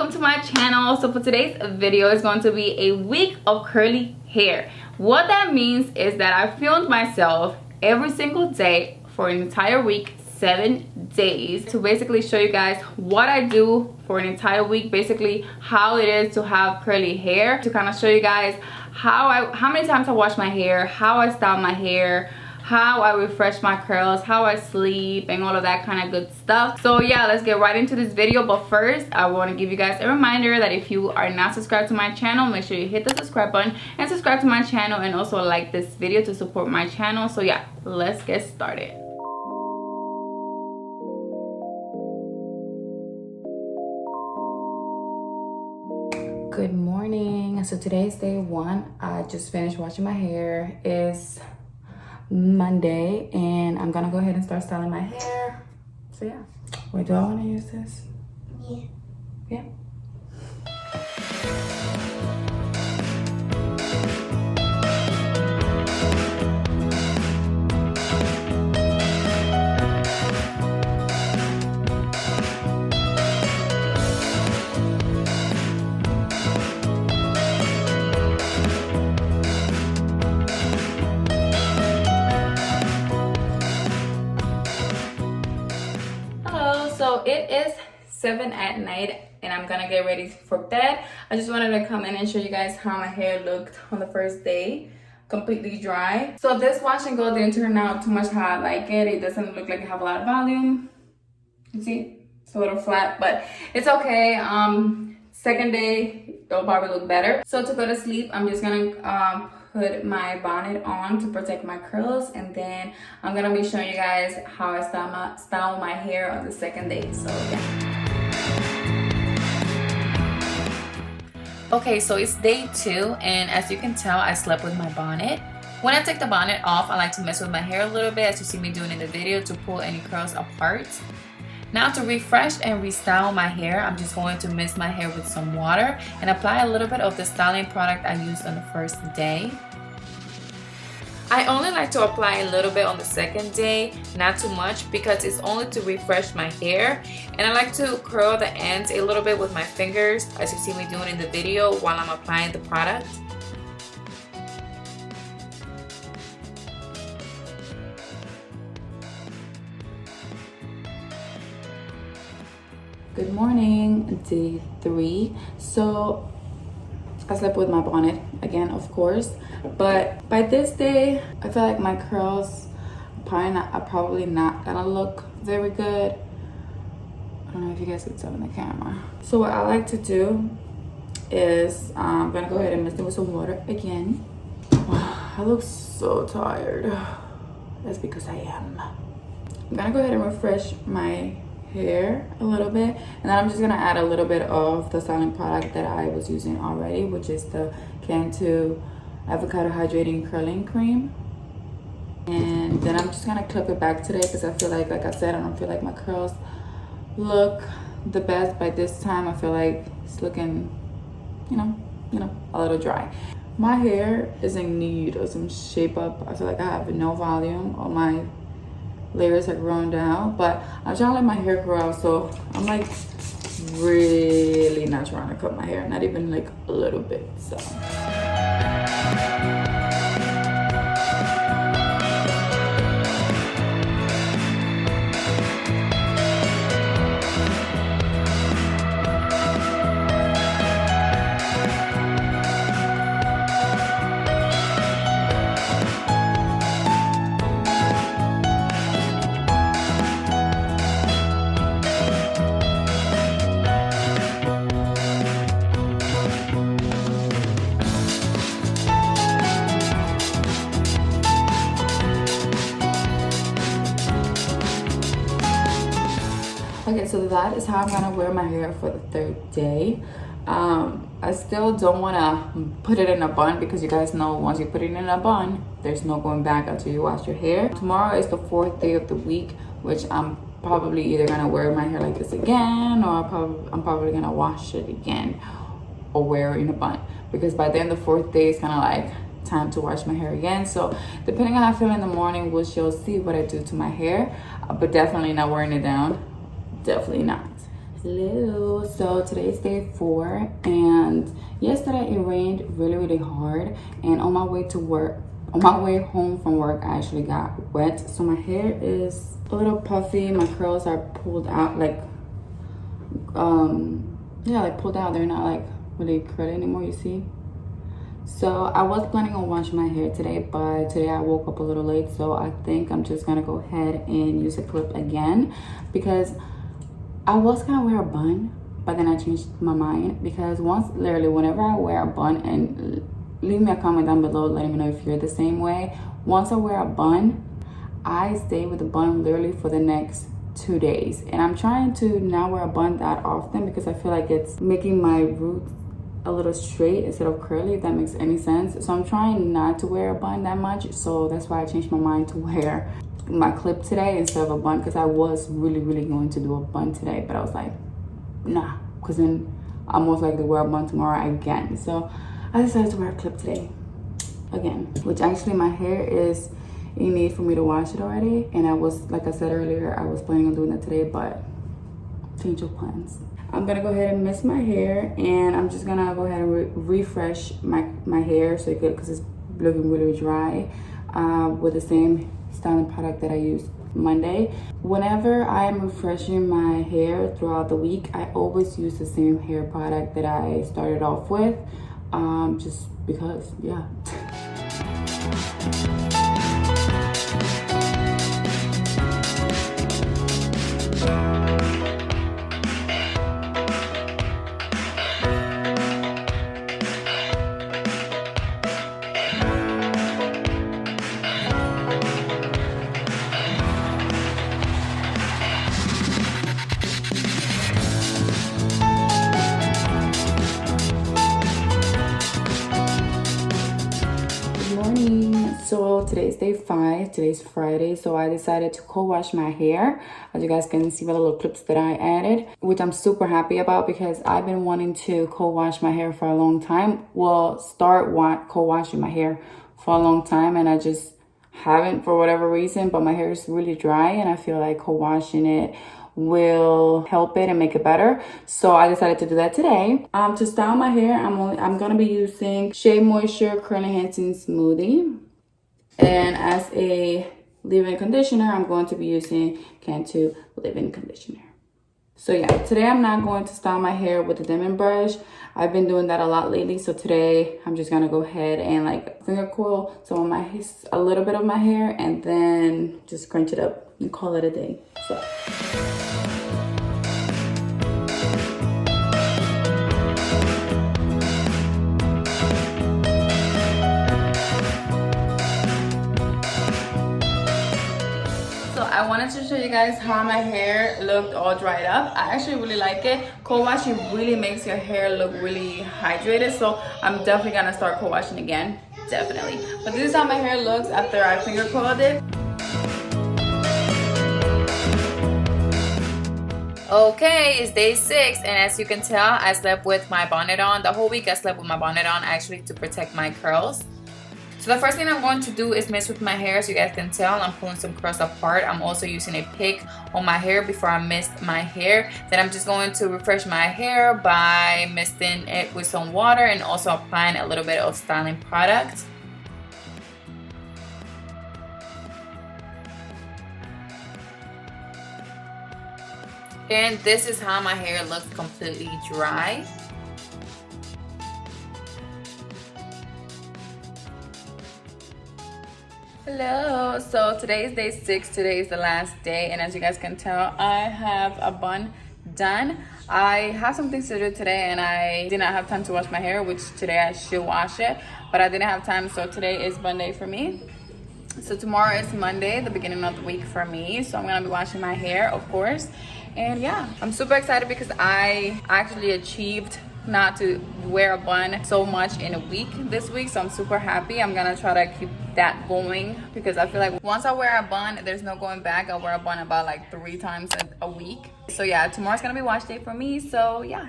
welcome to my channel. So for today's video is going to be a week of curly hair. What that means is that I filmed myself every single day for an entire week, 7 days, to basically show you guys what I do for an entire week, basically how it is to have curly hair, to kind of show you guys how many times I wash my hair, how I style my hair, how I refresh my curls, how I sleep, and all of that kind of good stuff. So yeah, let's get right into this video. But first, I want to give you guys a reminder that if you are not subscribed to my channel, make sure you hit the subscribe button and subscribe to my channel, and also like this video to support my channel. So yeah, let's get started. Good morning. So today's day one. I just finished washing my hair. It's Monday and I'm gonna go ahead and start styling my hair. So yeah. Wait, do I want to use this? Yeah. Yeah. So it is 7 at night and I'm gonna get ready for bed. I just wanted to come in and show you guys how my hair looked on the first day, completely dry. So this wash and go didn't turn out too much how I like it. It doesn't look like I have a lot of volume. You see, it's a little flat, but it's okay. Second day it'll probably look better. So to go to sleep, I'm just gonna put my bonnet on to protect my curls, and then I'm gonna be showing you guys how I style my hair on the second day. So yeah. Okay, so it's day 2, and as you can tell, I slept with my bonnet. When I take the bonnet off, I like to mess with my hair a little bit, as you see me doing in the video, to pull any curls apart. Now to refresh and restyle my hair, I'm just going to mist my hair with some water and apply a little bit of the styling product I used on the first day. I only like to apply a little bit on the second day, not too much, because it's only to refresh my hair. And I like to curl the ends a little bit with my fingers, as you see me doing in the video, while I'm applying the product. Good morning, day 3. So I slept with my bonnet again, of course, but by this day I feel like my curls are probably not gonna look very good. I don't know if you guys can tell in the camera. So what I like to do is I'm gonna go ahead and mist it with some water again. I look so tired. That's because I am. I'm gonna go ahead and refresh my hair a little bit, and then I'm just gonna add a little bit of the styling product that I was using already, which is the Cantu Avocado Hydrating Curling Cream. And then I'm just gonna clip it back today because I feel like I said, I don't feel like my curls look the best by this time. I feel like it's looking, you know, a little dry. My hair is in need of some shape up. I feel like I have no volume. All my layers are grown down, but I'm trying to let my hair grow out, so I'm like really not trying to cut my hair, not even like a little bit. So okay, so that is how I'm gonna wear my hair for the 3rd day. I still don't want to put it in a bun, because you guys know once you put it in a bun, there's no going back until you wash your hair. Tomorrow is the 4th day of the week, which I'm probably either gonna wear my hair like this again, or I'm probably gonna wash it again or wear it in a bun, because by then the 4th day is kind of like time to wash my hair again. So depending on how I feel in the morning, we shall see what I do to my hair, but definitely not wearing it down. Definitely not. Hello. So today's day 4, and yesterday it rained really hard. And on my way home from work, I actually got wet. So my hair is a little puffy. My curls are pulled out, like pulled out. They're not like really curly anymore. You see. So I was planning on washing my hair today, but today I woke up a little late, so I think I'm just gonna go ahead and use a clip again, because I was gonna wear a bun, but then I changed my mind, because whenever I wear a bun, and leave me a comment down below letting me know if you're the same way. Once I wear a bun, I stay with the bun literally for the next 2 days, and I'm trying to not wear a bun that often because I feel like it's making my roots a little straight instead of curly, if that makes any sense. So I'm trying not to wear a bun that much, so that's why I changed my mind to wear my clip today instead of a bun, because I was really going to do a bun today, but I was like, nah, because then I'm most likely to wear a bun tomorrow again. So I decided to wear a clip today again, which actually my hair is in need for me to wash it already, and I was, like I said earlier, I was planning on doing that today, but change of plans. I'm gonna go ahead and mist my hair, and I'm just gonna go ahead and refresh my hair so because it's looking really dry, with the same styling product that I used Monday. Whenever I am refreshing my hair throughout the week, I always use the same hair product that I started off with, just because, yeah. So today's day 5, today's Friday, so I decided to co-wash my hair. As you guys can see by the little clips that I added, which I'm super happy about, because I've been wanting to co-wash my hair for a long time. Well, co-washing my hair for a long time, and I just haven't for whatever reason, but my hair is really dry, and I feel like co-washing it will help it and make it better. So I decided to do that today. To style my hair, I'm gonna be using Shea Moisture Curl Enhancing Smoothie. And as a leave-in conditioner, I'm going to be using Cantu leave-in conditioner. So yeah, today I'm not going to style my hair with a Denman brush. I've been doing that a lot lately. So today I'm just gonna go ahead and like finger coil a little bit of my hair, and then just crunch it up and call it a day. So. I wanted to show you guys how my hair looked all dried up. I actually really like it. Co-washing really makes your hair look really hydrated, so I'm definitely gonna start co-washing again, definitely. But this is how my hair looks after I finger coiled it. Okay, it's day 6, and as you can tell, I slept with my bonnet on. The whole week I slept with my bonnet on, actually, to protect my curls. So the first thing I'm going to do is mist with my hair. So you guys can tell I'm pulling some curls apart. I'm also using a pick on my hair before I mist my hair. Then I'm just going to refresh my hair by misting it with some water and also applying a little bit of styling product. And this is how my hair looks completely dry. Hello, so today is day 6. Today is the last day, and as you guys can tell, I have a bun done. I have some things to do today, and I did not have time to wash my hair, which today I should wash it, but I didn't have time, so today is bun day for me. So tomorrow is Monday, the beginning of the week for me, so I'm gonna be washing my hair, of course. And yeah, I'm super excited because I actually achieved not to wear a bun so much in a week this week, so I'm super happy. I'm gonna try to keep that going because I feel like once I wear a bun, there's no going back. I'll wear a bun about like 3 times a week. So yeah, tomorrow's gonna be wash day for me, so yeah.